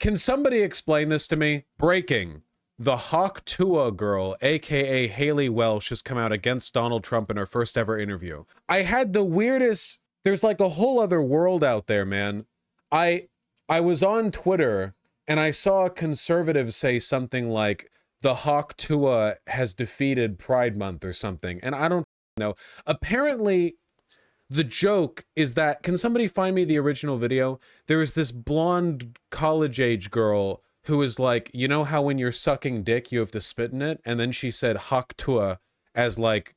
Can somebody explain this to me? Breaking. The Hawk Tuah girl, aka Haley Welsh, has come out against Donald Trump in her first ever interview. I had the weirdest... There's like a whole other world out there, man. I was on Twitter and I saw a conservative say something like, the Hawk Tuah has defeated Pride Month or something. And I don't know. Apparently, the joke is that... Can somebody find me the original video? There is this blonde college-age girl who is like, you know how when you're sucking dick, you have to spit in it? And then she said Hawk Tuah as like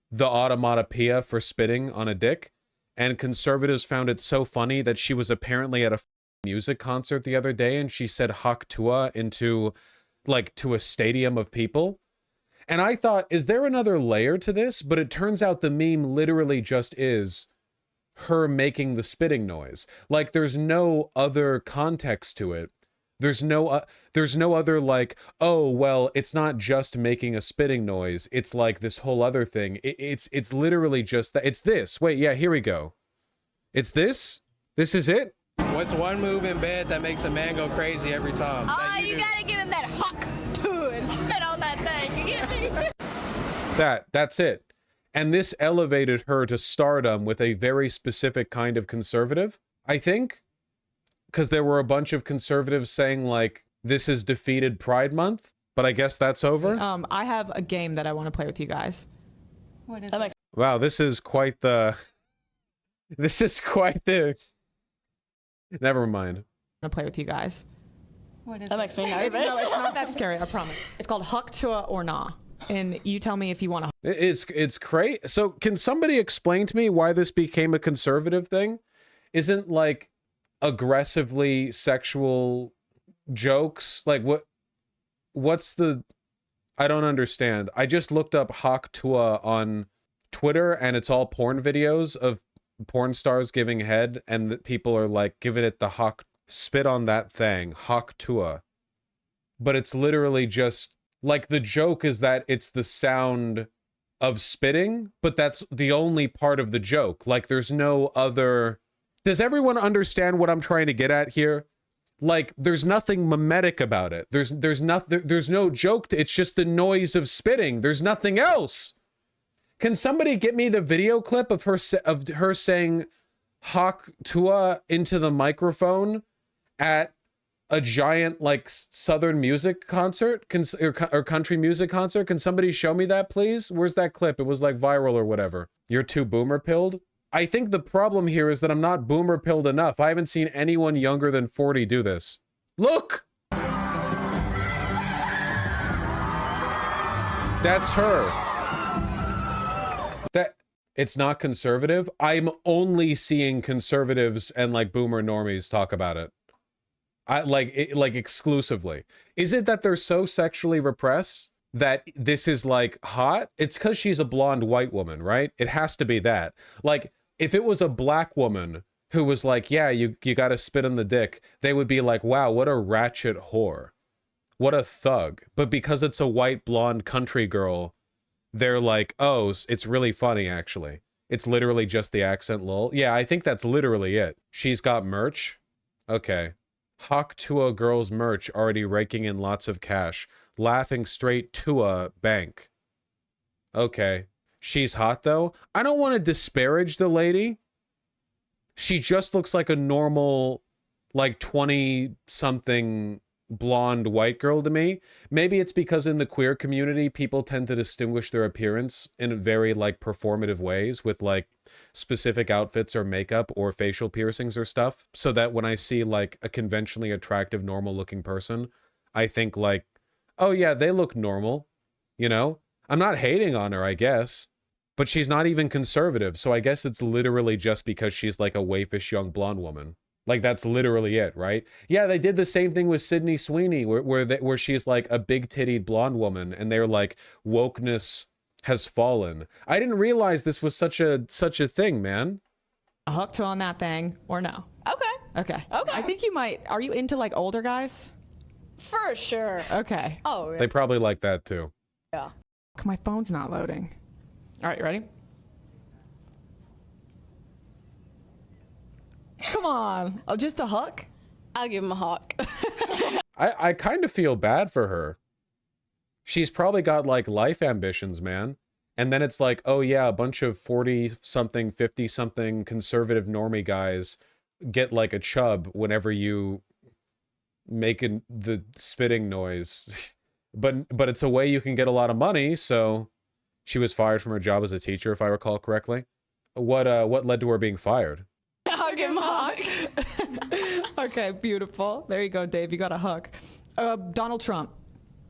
the automatopoeia for spitting on a dick. And conservatives found it so funny that she was apparently at a music concert the other day and she said Hawk Tuah into like to a stadium of people. And I thought, is there another layer to this? But it turns out the meme literally just is her making the spitting noise. Like there's no other context to it. There's no other like, oh, well, it's not just making a spitting noise. It's like this whole other thing. It's literally just that. It's this. Wait, yeah, here we go. It's this? This is it? What's one move in bed that makes a man go crazy every time? Oh, you gotta give him that Hawk Tuah and spit on that thing. You get me? That's it. And this elevated her to stardom with a very specific kind of conservative, I think. Because there were a bunch of conservatives saying, like, this has defeated Pride Month, but I guess that's over. I have a game that I want to play with you guys. What is it? Wow, this is quite the... This is quite the... Never mind. I'm gonna play with you guys. What is that? Makes me nervous. No, it's not that scary, I promise. It's called Hawk Tuah or Nah. And you tell me if you want to. It's crazy. So can somebody explain to me why this became a conservative thing? Isn't like aggressively sexual jokes like what's the... I don't understand. I just looked up Hawk Tuah on Twitter and it's all porn videos of porn stars giving head and people are like giving it the hawk, spit on that thing, Hawk Tuah. But it's literally just like the joke is that it's the sound of spitting, but that's the only part of the joke. Like there's no other... Does everyone understand what I'm trying to get at here? Like, there's nothing mimetic about it. There's no joke. It's just the noise of spitting. There's nothing else. Can somebody get me the video clip of her saying Hawk Tuah into the microphone at a giant like Southern music concert or country music concert? Can somebody show me that, please? Where's that clip? It was like viral or whatever. You're too boomer pilled. I think the problem here is that I'm not boomer pilled enough. I haven't seen anyone younger than 40 do this. Look! That's her. That it's not conservative. I'm only seeing conservatives and like boomer normies talk about it. Like exclusively. Is it that they're so sexually repressed that this is like hot? It's because she's a blonde white woman, right? It has to be that. Like, if it was a black woman who was like, yeah, you gotta spit on the dick, they would be like, wow, what a ratchet whore. What a thug. But because it's a white blonde country girl, they're like, oh, it's really funny, actually. It's literally just the accent, lol. Yeah, I think that's literally it. She's got merch? Okay. Hawk Tuah girls merch already raking in lots of cash. Laughing straight to a bank. Okay. She's hot, though. I don't want to disparage the lady. She just looks like a normal, like, 20-something blonde white girl to me. Maybe it's because in the queer community, people tend to distinguish their appearance in very, like, performative ways with, like, specific outfits or makeup or facial piercings or stuff. So that when I see, like, a conventionally attractive, normal-looking person, I think, like, oh, yeah, they look normal, you know? I'm not hating on her, I guess. But she's not even conservative, so I guess it's literally just because she's like a waifish young blonde woman. Like, that's literally it, right? Yeah, they did the same thing with Sydney Sweeney, where she's like a big-tittied blonde woman, and they're like, wokeness has fallen. I didn't realize this was such a thing, man. A Hawk Tuah on that thing, or no? Okay. Okay. I think you might... Are you into, like, older guys? For sure. Okay. Oh, yeah. They probably like that, too. Yeah. My phone's not loading. All right, you ready? Come on. Oh, just a hook? I'll give him a hawk. I kind of feel bad for her. She's probably got like life ambitions, man. And then it's like, oh yeah, a bunch of 40-something, 50-something conservative normie guys get like a chub whenever you make the spitting noise. but it's a way you can get a lot of money, so she was fired from her job as a teacher, if I recall correctly. What led to her being fired? I'll give him a hawk. Okay, beautiful. There you go, Dave. You got a hug. Donald Trump.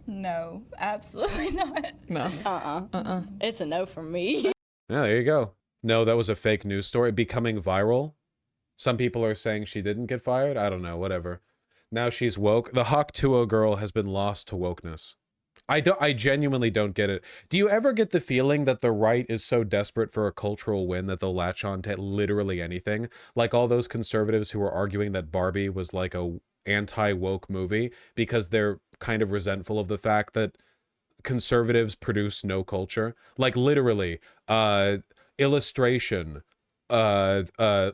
No, absolutely not. No. It's a no from me. Yeah, there you go. No, that was a fake news story becoming viral. Some people are saying she didn't get fired. I don't know, whatever. Now she's woke. The Hawk Tuah girl has been lost to wokeness. I genuinely don't get it. Do you ever get the feeling that the right is so desperate for a cultural win that they'll latch on to literally anything? Like all those conservatives who were arguing that Barbie was like a anti-woke movie because they're kind of resentful of the fact that conservatives produce no culture. Like literally, illustration,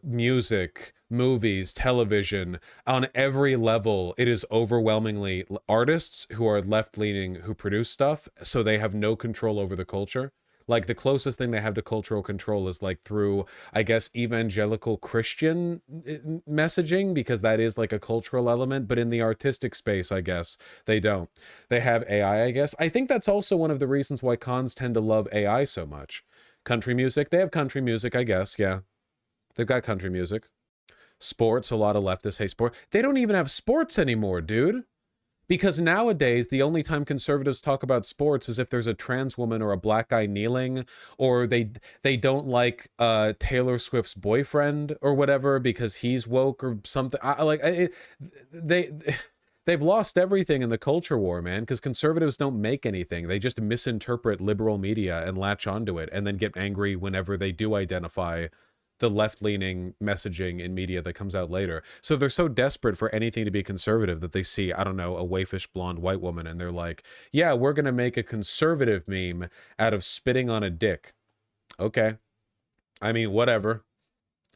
music, movies, television, on every level, it is overwhelmingly artists who are left-leaning who produce stuff, so they have no control over the culture. Like the closest thing they have to cultural control is like through, I guess, evangelical Christian messaging, because that is like a cultural element, but in the artistic space, I guess, they don't. They have AI, I guess. I think that's also one of the reasons why cons tend to love AI so much. Country music, they have country music, I guess, yeah. They've got country music. Sports, a lot of leftists hate sport. They don't even have sports anymore, dude. Because nowadays, the only time conservatives talk about sports is if there's a trans woman or a black guy kneeling, or they don't like Taylor Swift's boyfriend or whatever because he's woke or something. They've lost everything in the culture war, man, because conservatives don't make anything. They just misinterpret liberal media and latch onto it and then get angry whenever they do identify the left-leaning messaging in media that comes out later. So they're so desperate for anything to be conservative that they see, I don't know, a waifish blonde white woman, and they're like, yeah, we're going to make a conservative meme out of spitting on a dick. Okay. I mean, whatever.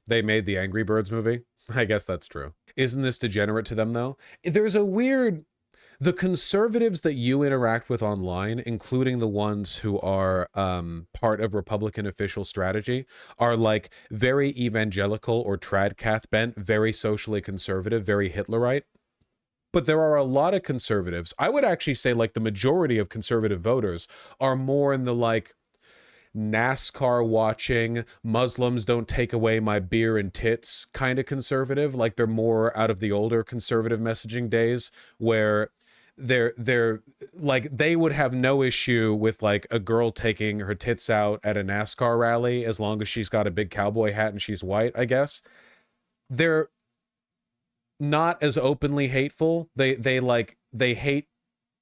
They made the Angry Birds movie. I guess that's true. Isn't this degenerate to them, though? There's a weird... The conservatives that you interact with online, including the ones who are part of Republican official strategy, are like very evangelical or tradcath bent, very socially conservative, very Hitlerite. But there are a lot of conservatives. I would actually say like the majority of conservative voters are more in the like NASCAR watching, Muslims don't take away my beer and tits kind of conservative. Like they're more out of the older conservative messaging days where they're like, they would have no issue with like a girl taking her tits out at a NASCAR rally as long as she's got a big cowboy hat and she's white, I guess. They're not as openly hateful. They hate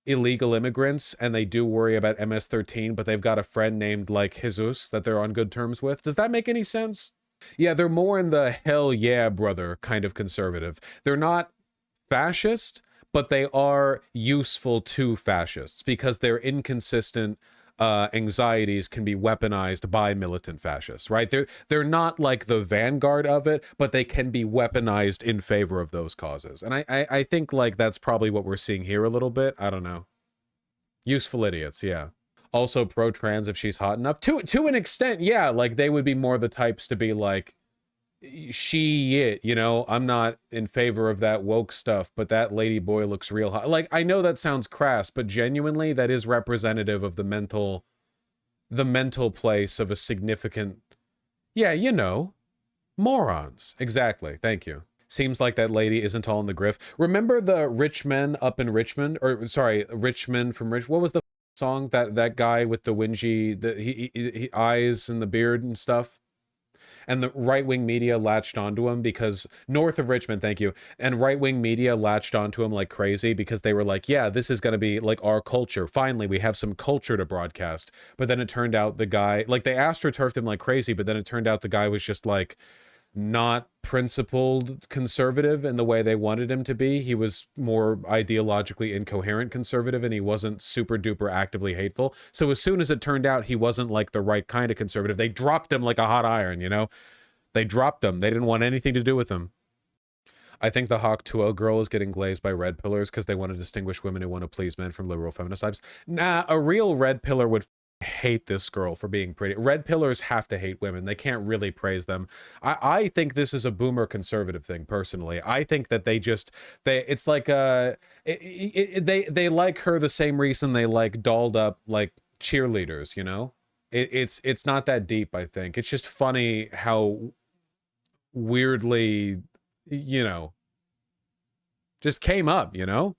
illegal immigrants and they do worry about MS-13, but they've got a friend named like Jesus that they're on good terms with. Does that make any sense? Yeah, they're more in the hell yeah, brother kind of conservative. They're not fascist, but they are useful to fascists because their inconsistent anxieties can be weaponized by militant fascists, right? They're not like the vanguard of it, but they can be weaponized in favor of those causes. And I think like that's probably what we're seeing here a little bit. I don't know. Useful idiots, yeah. Also pro-trans if she's hot enough. To an extent, yeah, like they would be more the types to be like, it, you know, I'm not in favor of that woke stuff, but that lady boy looks real hot. Like, I know that sounds crass, but genuinely that is representative of the mental place of a significant, yeah, you know, morons. Exactly. Thank you. Seems like that lady isn't all in the griff. Remember the rich men up in Richmond, or sorry, Richmond from Rich, what was the song? That guy with the whingy, he eyes and the beard and stuff? And the right-wing media latched onto him because north of Richmond, thank you. And right-wing media latched onto him like crazy because they were like, yeah, this is going to be like our culture. Finally, we have some culture to broadcast. But then it turned out the guy, like they astroturfed him like crazy, but then it turned out the guy was just like not principled conservative in the way they wanted him to be. He was more ideologically incoherent conservative, and he wasn't super duper actively hateful. So as soon as it turned out he wasn't like the right kind of conservative, they dropped him like a hot iron, you know? They dropped him. They didn't want anything to do with him. I think the Hawk Tuah girl is getting glazed by red pillars because they want to distinguish women who want to please men from liberal feminist types. Nah, a real red pillar would hate this girl for being pretty. Red pillars have to hate women. They can't really praise them. I think this is a boomer conservative thing, personally. I think that it's like they like her the same reason they like dolled up like cheerleaders, you know? It's not that deep, I think. It's just funny how weirdly, you know, just came up, you know?